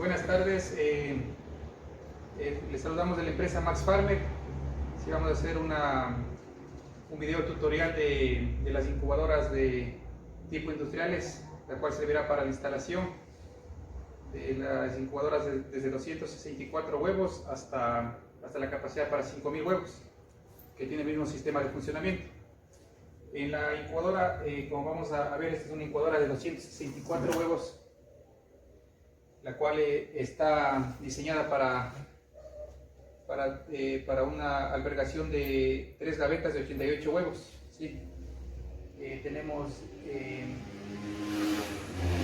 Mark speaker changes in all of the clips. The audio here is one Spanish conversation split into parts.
Speaker 1: Buenas tardes, les saludamos de la empresa Max Farmer. Sí, vamos a hacer un video tutorial de las incubadoras de tipo industriales, la cual servirá para la instalación de las incubadoras desde 264 huevos hasta la capacidad para 5000 huevos, que tiene el mismo sistema de funcionamiento. En la incubadora, como vamos a ver, esta es una incubadora de 264 huevos, la cual está diseñada para una albergación de 3 gavetas de 88 huevos. ¿Sí? Tenemos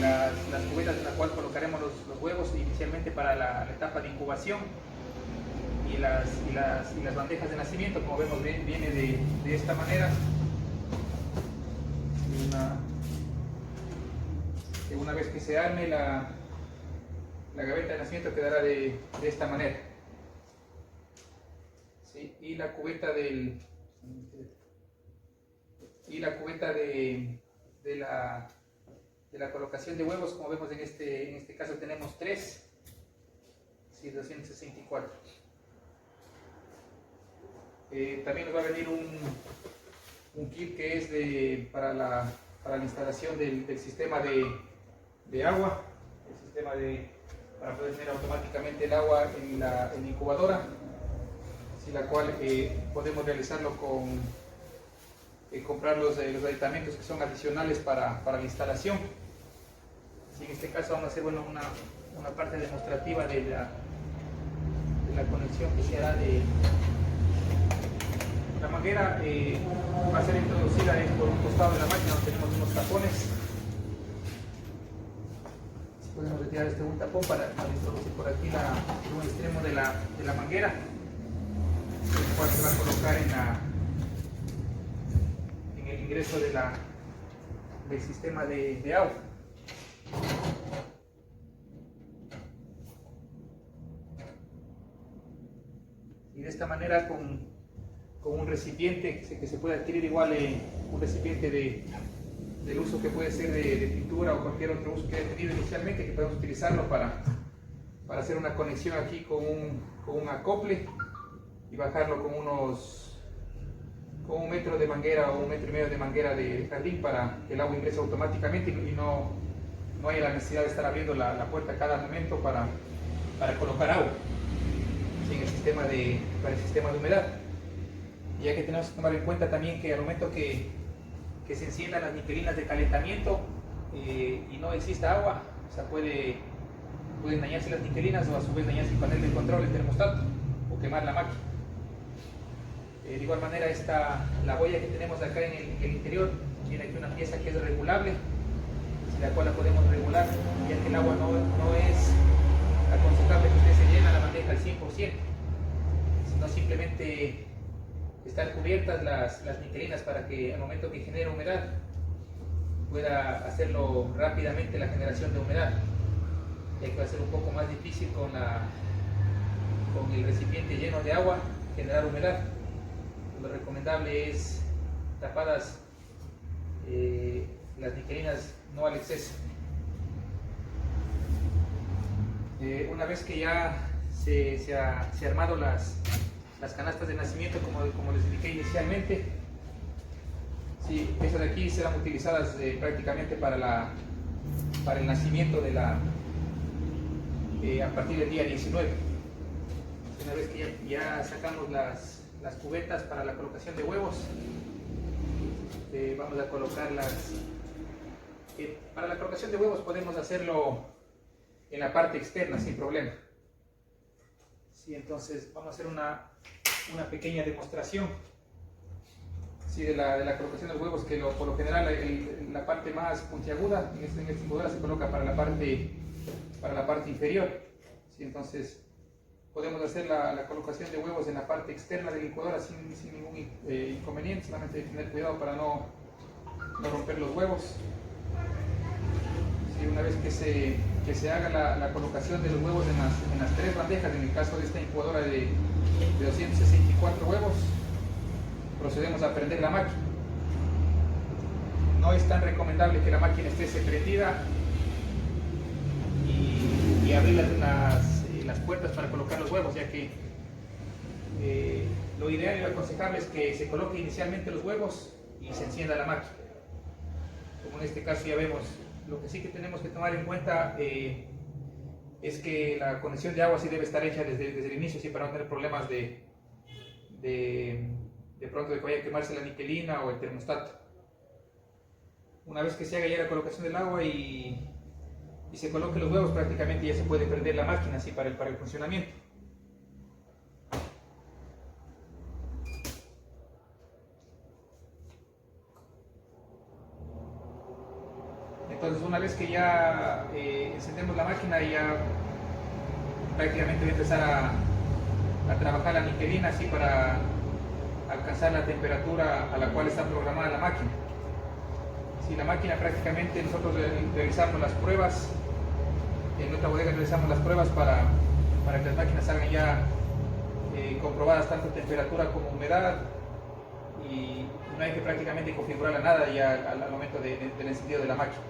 Speaker 1: las cubetas en las cuales colocaremos los huevos inicialmente para la etapa de incubación, y las bandejas de nacimiento, como vemos, viene de esta manera. Una vez que se arme la gaveta de nacimiento, quedará de esta manera. ¿Sí? Y la cubeta de la colocación de huevos, como vemos en este caso tenemos 3, ¿sí? 264. También nos va a venir un kit que es para la instalación del sistema de agua, el sistema para poder tener automáticamente el agua en la incubadora, ¿sí? La cual podemos realizarlo con comprar los aditamentos que son adicionales para la instalación. ¿Sí? En este caso vamos a hacer una parte demostrativa de la conexión que se hará de la manguera. Va a ser introducida por un costado de la máquina, donde tenemos unos tapones. Podemos retirar un tapón para introducir por aquí un extremo de la manguera, el cual se va a colocar en el ingreso del sistema de agua. Y de esta manera, con un recipiente que se puede adquirir, igual un recipiente del uso que puede ser de pintura o cualquier otro uso que haya tenido inicialmente, que podemos utilizarlo para hacer una conexión aquí con un acople y bajarlo con un metro de manguera o 1,5 metros de manguera de jardín, para que el agua ingrese automáticamente y no haya la necesidad de estar abriendo la puerta a cada momento para colocar agua, ¿sí? En el sistema para el sistema de humedad. Ya que tenemos que tomar en cuenta también que al momento que se enciendan las niquelinas de calentamiento y no exista agua, o sea, pueden dañarse las niquelinas, o a su vez dañarse el panel de control, el termostato, o quemar la máquina. De igual manera, la boya que tenemos acá en el interior tiene aquí una pieza que es regulable, la cual la podemos regular, ya que el agua no es aconsejable que usted se llene la bandeja al 100%, sino simplemente están cubiertas las niquelinas, para que al momento que genere humedad pueda hacerlo rápidamente la generación de humedad, ya que va a ser un poco más difícil con el recipiente lleno de agua generar humedad. Lo recomendable es tapadas las niquelinas, no al exceso. Una vez que ya se ha armado las canastas de nacimiento, como les indiqué inicialmente, sí, estas de aquí serán utilizadas prácticamente para el nacimiento a partir del día 19. Una vez que ya sacamos las cubetas para la colocación de huevos, vamos a colocarlas. Para la colocación de huevos podemos hacerlo en la parte externa sin problema. Sí, entonces vamos a hacer una pequeña demostración, sí, de la colocación de los huevos, que por lo general la parte más puntiaguda en esta incubadora se coloca para la parte inferior. Sí, entonces podemos hacer la colocación de huevos en la parte externa de la incubadora sin ningún inconveniente, solamente tener cuidado para no romper los huevos. Sí, una vez que se haga la colocación de los huevos en las 3 bandejas, en el caso de esta incubadora de 264 huevos, procedemos a prender la máquina. No es tan recomendable que la máquina esté prendida y y abrir las puertas para colocar los huevos, ya que lo ideal y lo aconsejable es que se coloque inicialmente los huevos y se encienda la máquina. Como en este caso ya vemos, lo que sí que tenemos que tomar en cuenta es que la conexión de agua sí debe estar hecha desde el inicio, sí, para no tener problemas de pronto de que vaya a quemarse la niquelina o el termostato. Una vez que se haga ya la colocación del agua y se coloque los huevos, prácticamente ya se puede prender la máquina así para el funcionamiento. Entonces, una vez que ya encendemos la máquina, ya prácticamente voy a empezar a trabajar la niquelina así para alcanzar la temperatura a la cual está programada la máquina. Si la máquina prácticamente nosotros realizamos las pruebas, en nuestra bodega realizamos las pruebas para que las máquinas salgan ya comprobadas tanto temperatura como humedad, y no hay que prácticamente configurarla nada ya al momento del encendido de la máquina.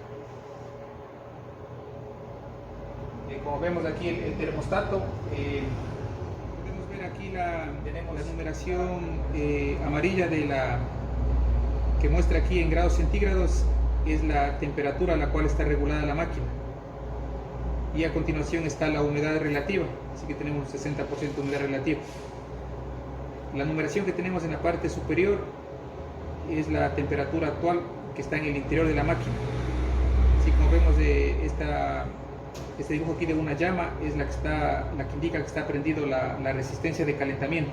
Speaker 1: Como vemos aquí el termostato, podemos ver aquí tenemos la numeración amarilla que muestra aquí en grados centígrados, es la temperatura a la cual está regulada la máquina, y a continuación está la humedad relativa, así que tenemos 60% de humedad relativa. La numeración que tenemos en la parte superior es la temperatura actual que está en el interior de la máquina. Así como vemos este dibujo aquí de una llama, es la que indica que está prendido la resistencia de calentamiento,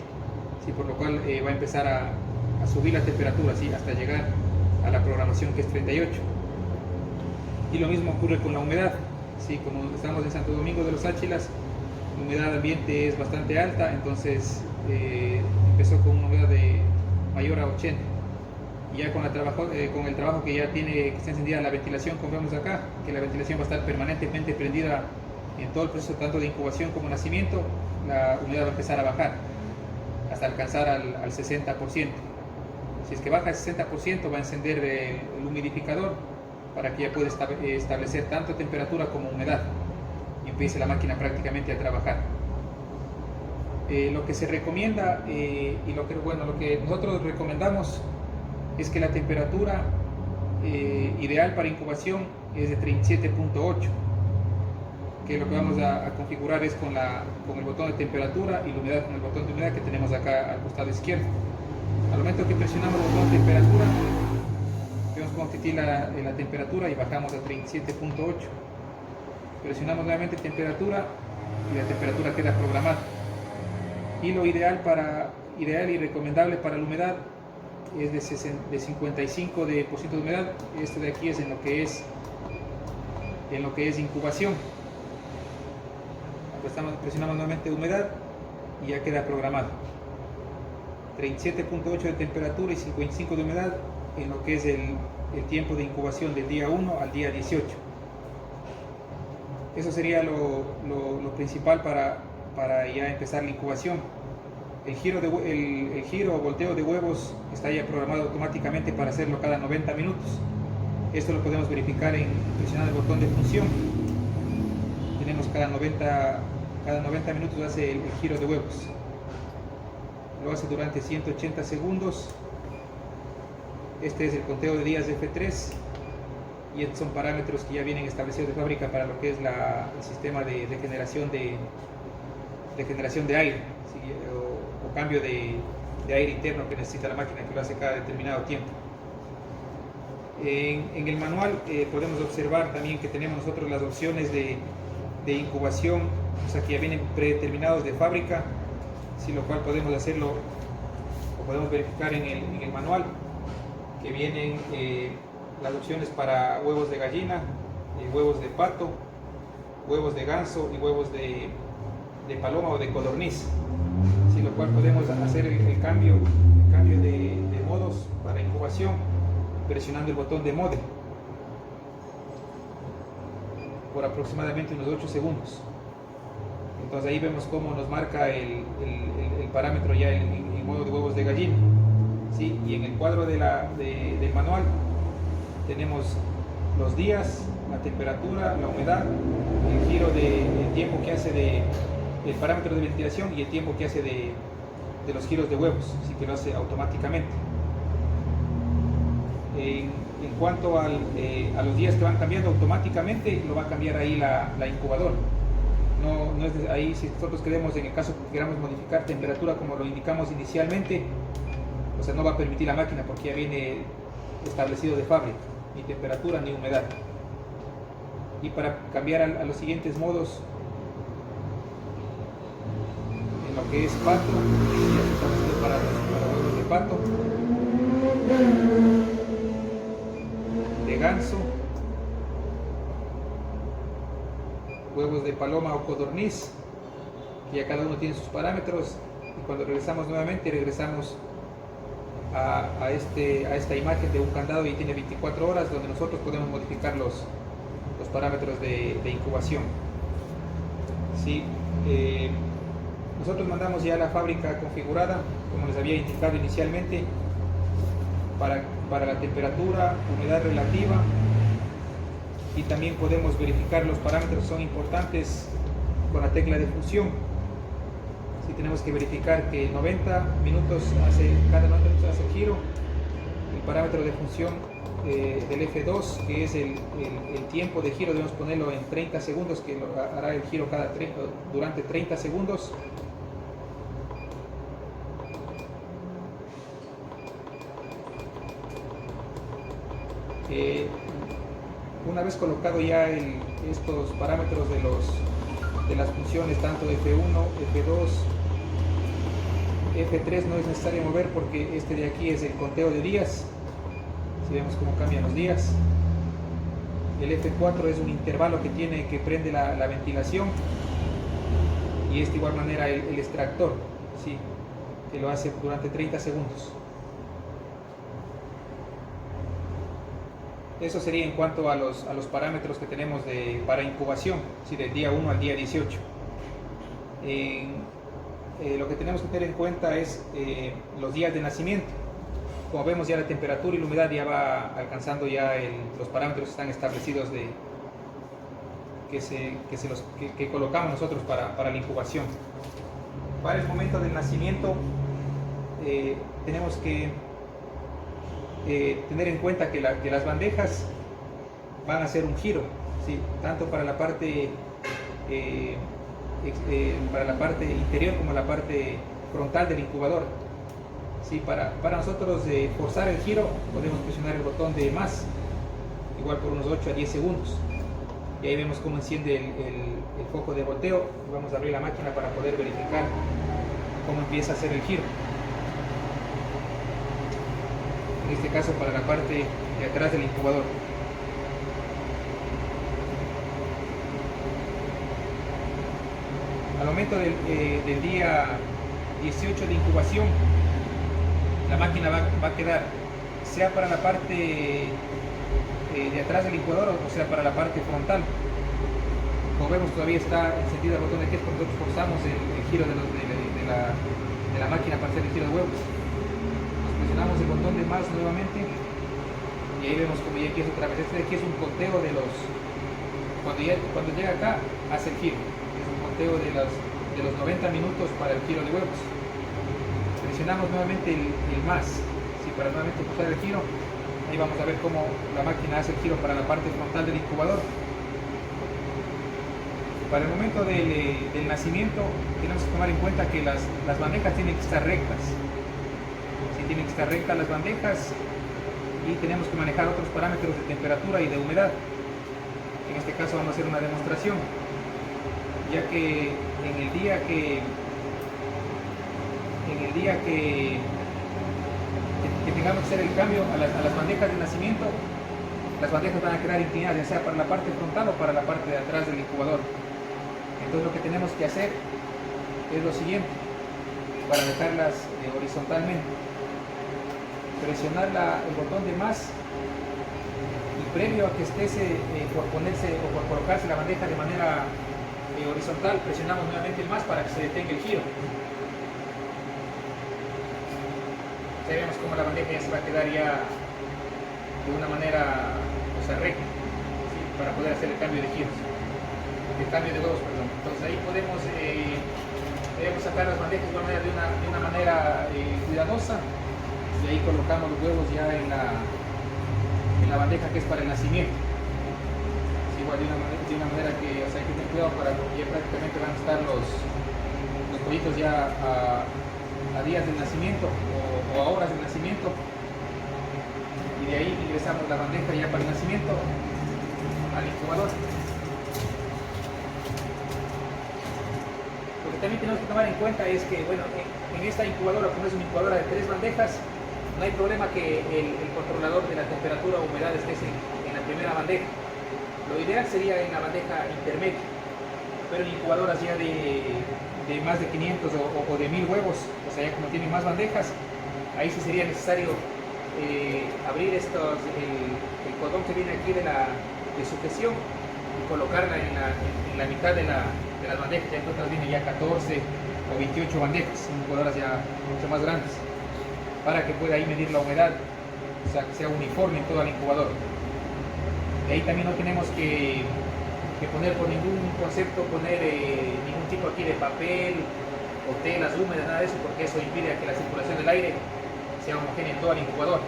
Speaker 1: ¿sí? Por lo cual va a empezar a subir la temperatura, ¿sí? Hasta llegar a la programación, que es 38. Y lo mismo ocurre con la humedad, ¿sí? Como estamos en Santo Domingo de los Áchilas, la humedad ambiente es bastante alta, entonces empezó con una humedad mayor a 80. Y ya con el trabajo que ya tiene, que está encendida la ventilación, como vemos acá, que la ventilación va a estar permanentemente prendida en todo el proceso tanto de incubación como nacimiento, la humedad va a empezar a bajar hasta alcanzar al 60%. Si es que baja al 60%, va a encender el humidificador para que ya pueda establecer tanto temperatura como humedad y empiece la máquina prácticamente a trabajar. Lo que se recomienda y lo que nosotros recomendamos es que la temperatura ideal para incubación es de 37.8, que lo que vamos a configurar es con el botón de temperatura y la humedad con el botón de humedad que tenemos acá al costado izquierdo. Al momento que presionamos el botón de temperatura, vemos cómo titila la temperatura y bajamos a 37.8. Presionamos nuevamente temperatura y la temperatura queda programada. Y lo ideal y recomendable para la humedad es de 55% de humedad. Esto de aquí es en lo que es incubación. Presionamos nuevamente humedad y ya queda programado. 37.8 de temperatura y 55 de humedad en lo que es el tiempo de incubación del día 1 al día 18. Eso sería lo principal para ya empezar la incubación. El giro o volteo de huevos está ya programado automáticamente para hacerlo cada 90 minutos. Esto lo podemos verificar presionando el botón de función. Tenemos cada 90 minutos hace el giro de huevos. Lo hace durante 180 segundos. Este es el conteo de días de F3 y estos son parámetros que ya vienen establecidos de fábrica para lo que es el sistema de generación de aire, ¿sí? o cambio de aire interno que necesita la máquina, que lo hace cada determinado tiempo. En el manual podemos observar también que tenemos nosotros las opciones de incubación, o sea que ya vienen predeterminados de fábrica, ¿sí? Lo cual podemos hacerlo o podemos verificar en el manual, que vienen las opciones para huevos de gallina, huevos de pato, huevos de ganso y huevos de paloma o de codorniz, ¿sí? Lo cual podemos hacer el cambio de modos para incubación presionando el botón de mode por aproximadamente unos 8 segundos. Entonces ahí vemos cómo nos marca el parámetro ya en modo de huevos de gallina, ¿sí? Y en el cuadro del manual tenemos los días la temperatura, la humedad, el giro el tiempo que hace del parámetro de ventilación y el tiempo que hace de los giros de huevos, así que lo hace automáticamente. En cuanto a los días que van cambiando automáticamente, lo va a cambiar ahí la incubadora. No es ahí, si nosotros queremos, en el caso que queramos modificar temperatura como lo indicamos inicialmente, o sea, no va a permitir la máquina porque ya viene establecido de fábrica, ni temperatura ni humedad. Y para cambiar a los siguientes modos, en lo que es pato, ya estamos para huevos de pato, de ganso, huevos de paloma o codorniz, que ya cada uno tiene sus parámetros, y cuando regresamos nuevamente regresamos a esta imagen de un candado y tiene 24 horas donde nosotros podemos modificar los parámetros de incubación. Sí, nosotros mandamos ya la fábrica configurada como les había indicado inicialmente para la temperatura, humedad relativa, y también podemos verificar los parámetros, son importantes con la tecla de función. Si tenemos que verificar que 90 minutos cada 90 minutos hace el giro, el parámetro de función del F2, que es el tiempo de giro, debemos ponerlo en 30 segundos, que hará el giro durante 30 segundos. Una vez colocado ya estos parámetros de las funciones, tanto F1, F2, F3 no es necesario mover porque este de aquí es el conteo de días. Si vemos cómo cambian los días. El F4 es un intervalo que prende la ventilación, y de igual manera el extractor, ¿sí?, que lo hace durante 30 segundos. Eso sería en cuanto a los parámetros que tenemos para incubación, ¿sí?, del día 1 al día 18. Lo que tenemos que tener en cuenta es los días de nacimiento. Como vemos, ya la temperatura y la humedad ya va alcanzando ya los parámetros están establecidos que colocamos nosotros para la incubación. Para el momento del nacimiento tenemos que tener en cuenta que las bandejas van a hacer un giro, ¿sí?, tanto para la parte interior como la parte frontal del incubador. Sí, para nosotros forzar el giro podemos presionar el botón de más, igual por unos 8 a 10 segundos, y ahí vemos cómo enciende el foco de goteo, y vamos a abrir la máquina para poder verificar cómo empieza a hacer el giro. En este caso para la parte de atrás del incubador. Al momento del día 18 de incubación, la máquina va a quedar sea para la parte de atrás del incubador o sea para la parte frontal. Como vemos, todavía está encendido el botón de test porque nosotros forzamos el giro de la máquina para hacer el giro de huevos. Presionamos el botón de más nuevamente y ahí vemos como ya empieza otra vez. Este de aquí es un conteo de cuando llega acá hace el giro. Es un conteo de los 90 minutos para el giro de huevos. Presionamos nuevamente el más, ¿sí?, para nuevamente pulsar el giro. Ahí vamos a ver cómo la máquina hace el giro para la parte frontal del incubador. Para el momento del nacimiento tenemos que tomar en cuenta que las bandejas tienen que estar rectas. Sí, tienen que estar rectas las bandejas, y tenemos que manejar otros parámetros de temperatura y de humedad. En este caso vamos a hacer una demostración, ya que en el día que tengamos que hacer el cambio a las bandejas de nacimiento, las bandejas van a quedar inclinadas, ya sea para la parte frontal o para la parte de atrás del incubador. Entonces lo que tenemos que hacer es lo siguiente, para dejarlas horizontalmente: presionar el botón de más, y previo a que esté por ponerse o por colocarse la bandeja de manera horizontal, presionamos nuevamente el más para que se detenga el giro. Ya vemos como la bandeja ya se va a quedar ya de una manera, o sea, recta, ¿sí?, para poder hacer el cambio de giros, el cambio de huevos, perdón. Entonces ahí debemos sacar las bandejas de una manera cuidadosa, y ahí colocamos los huevos ya en la bandeja que es para el nacimiento. Es igual de una manera que, o sea, hay que tener cuidado porque ya prácticamente van a estar los pollitos ya a días del nacimiento o a horas del nacimiento, y de ahí ingresamos la bandeja ya para el nacimiento al incubador. Lo que también tenemos que tomar en cuenta es que, bueno, en esta incubadora, como es una incubadora de 3 bandejas, no hay problema que el controlador de la temperatura o humedad esté en la primera bandeja. Lo ideal sería en la bandeja intermedia, pero en incubadoras ya de más de 500 o de 1000 huevos, o sea, ya como tienen más bandejas, ahí sí sería necesario abrir el cordón que viene aquí de sujeción y colocarla en la mitad de las bandejas. Ya en otras vienen ya 14 o 28 bandejas, son incubadoras ya mucho más grandes, para que pueda ahí medir la humedad, o sea, que sea uniforme en todo el incubador. De ahí también no tenemos que poner por ningún concepto, ningún tipo aquí de papel o telas húmedas, nada de eso, porque eso impide que la circulación del aire sea homogénea en todo el incubador.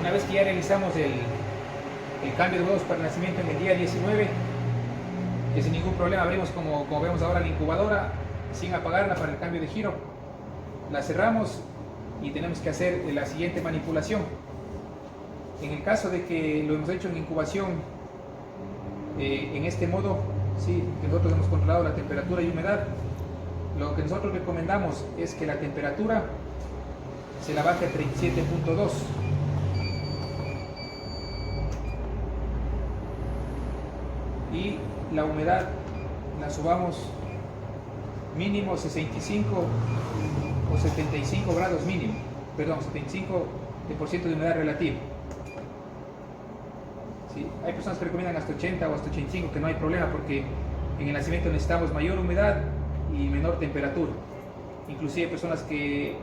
Speaker 1: Una vez que ya realizamos el cambio de huevos para el nacimiento en el día 19, que sin ningún problema abrimos como vemos ahora la incubadora sin apagarla para el cambio de giro, la cerramos y tenemos que hacer la siguiente manipulación. En el caso de que lo hemos hecho en incubación en este modo, sí, que nosotros hemos controlado la temperatura y humedad, lo que nosotros recomendamos es que la temperatura se la baje a 37.2 y la humedad la subamos mínimo 65 o 75 grados mínimo, perdón, 75% de humedad relativa. ¿Sí? Hay personas que recomiendan hasta 80 o hasta 85, que no hay problema porque en el nacimiento necesitamos mayor humedad y menor temperatura. Inclusive hay personas que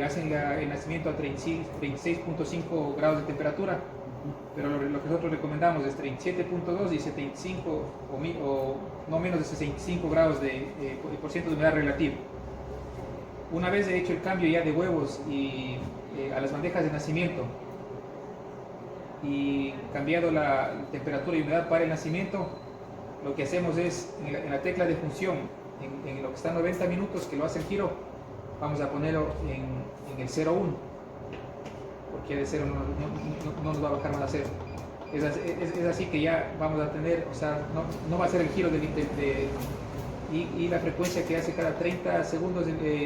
Speaker 1: hacen el nacimiento a 36.5 grados de temperatura, pero lo que nosotros recomendamos es 37.2 y 75 o no menos de 65 grados de por ciento de humedad relativa. Una vez hecho el cambio ya de huevos y a las bandejas de nacimiento y cambiado la temperatura y humedad para el nacimiento, lo que hacemos es en la tecla de función, en lo que está a 90 minutos que lo hace el giro, vamos a ponerlo en el 0,1, porque de 0 no nos va a bajar más a 0. Es así que ya vamos a tener, o sea, no va a ser el giro y la frecuencia que hace cada 30 segundos,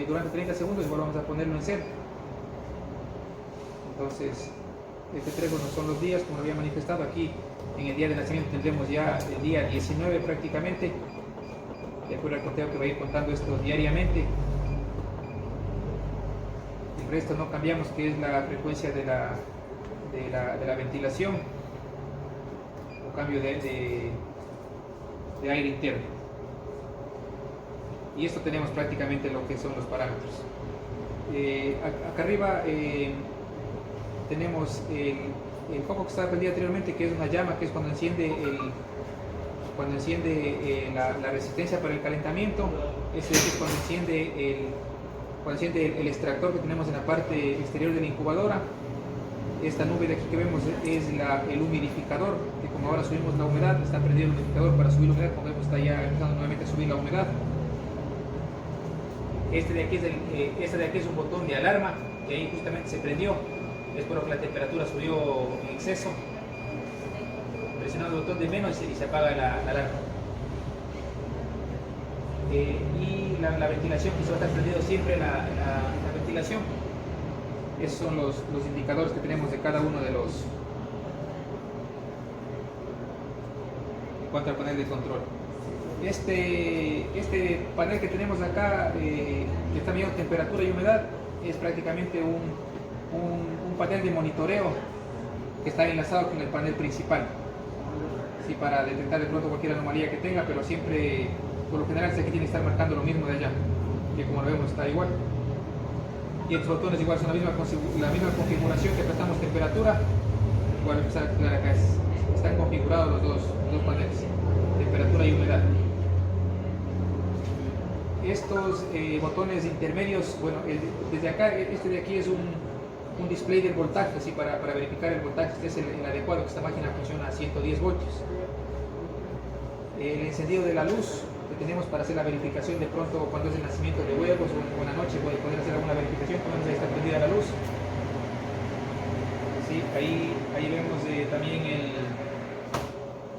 Speaker 1: durante 30 segundos, igual vamos a ponerlo en 0. Entonces, este 3 no son los días, como lo había manifestado aquí. En el día de nacimiento tendremos ya el día 19 prácticamente, de acuerdo al conteo que va a ir contando esto diariamente. El resto no cambiamos, que es la frecuencia de la ventilación o cambio de aire interno. Y esto tenemos prácticamente lo que son los parámetros. Acá arriba tenemos el foco que estaba prendido anteriormente, que es una llama, que es cuando enciende la resistencia para el calentamiento. Este es cuando enciende el extractor que tenemos en la parte exterior de la incubadora. Esta nube de aquí que vemos es el humidificador, que como ahora subimos la humedad, está prendido el humidificador para subir la humedad. Como vemos, está ya empezando nuevamente a subir la humedad. Este de aquí es un botón de alarma, que ahí justamente se prendió. Es por lo que la temperatura subió en exceso. Presionando el botón de menos y se apaga la alarma. Y la ventilación, que se va a estar prendido siempre la ventilación. Esos son los indicadores que tenemos de cada uno de los en cuanto al panel de control. Este panel que tenemos acá, que está midiendo temperatura y humedad, es prácticamente un panel de monitoreo que está enlazado con el panel principal, sí, para detectar de pronto cualquier anomalía que tenga, pero siempre, por lo general, sé que tiene que estar marcando lo mismo de allá, que como lo vemos está igual. Y estos botones igual son la misma configuración que apretamos temperatura, igual empezar a aclarar acá es están configurados los dos paneles, temperatura y humedad. Estos botones intermedios, bueno, desde acá, este de aquí es un display del voltaje, así para verificar el voltaje. Este es el adecuado, que esta máquina funciona a 110 voltios. El encendido de la luz que tenemos para hacer la verificación de pronto cuando es el nacimiento de huevos o en la noche poder hacer alguna verificación, cuando está prendida la luz. Sí, ahí vemos también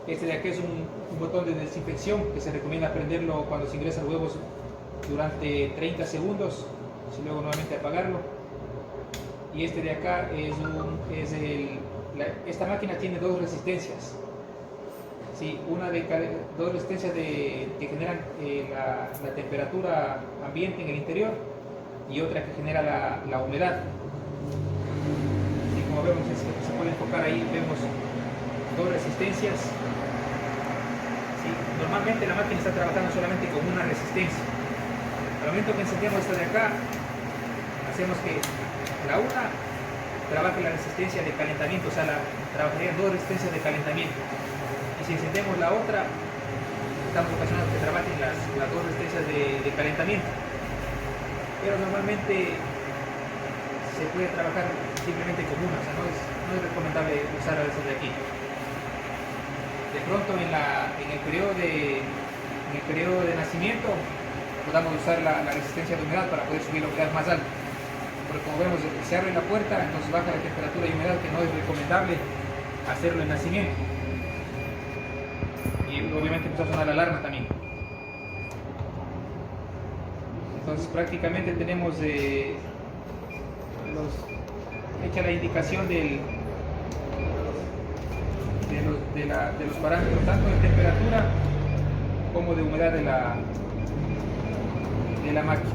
Speaker 1: este de aquí es un botón de desinfección que se recomienda prenderlo cuando se ingresan huevos durante 30 segundos y luego nuevamente apagarlo. Y este de acá esta máquina tiene dos resistencias. Sí, dos resistencias que generan la temperatura ambiente en el interior y otra que genera la humedad. Y como vemos, se puede enfocar ahí, vemos dos resistencias. Sí, normalmente la máquina está trabajando solamente con una resistencia. Al momento que encendemos esta de acá, hacemos que la una trabaje la resistencia de calentamiento, o sea, trabajarían dos resistencias de calentamiento. Y si encendemos la otra, estamos ocasionando que trabajen las dos resistencias de calentamiento. Pero normalmente se puede trabajar simplemente con una, o sea, no es recomendable usar esas de aquí. De pronto en el periodo de nacimiento podamos usar la resistencia de humedad para poder subir la humedad más alta. Porque como vemos, se abre la puerta, entonces baja la temperatura y humedad, que no es recomendable hacerlo en nacimiento. Y obviamente empieza a sonar la alarma también. Entonces prácticamente tenemos hecha la indicación de los parámetros tanto de temperatura como de humedad de la máquina.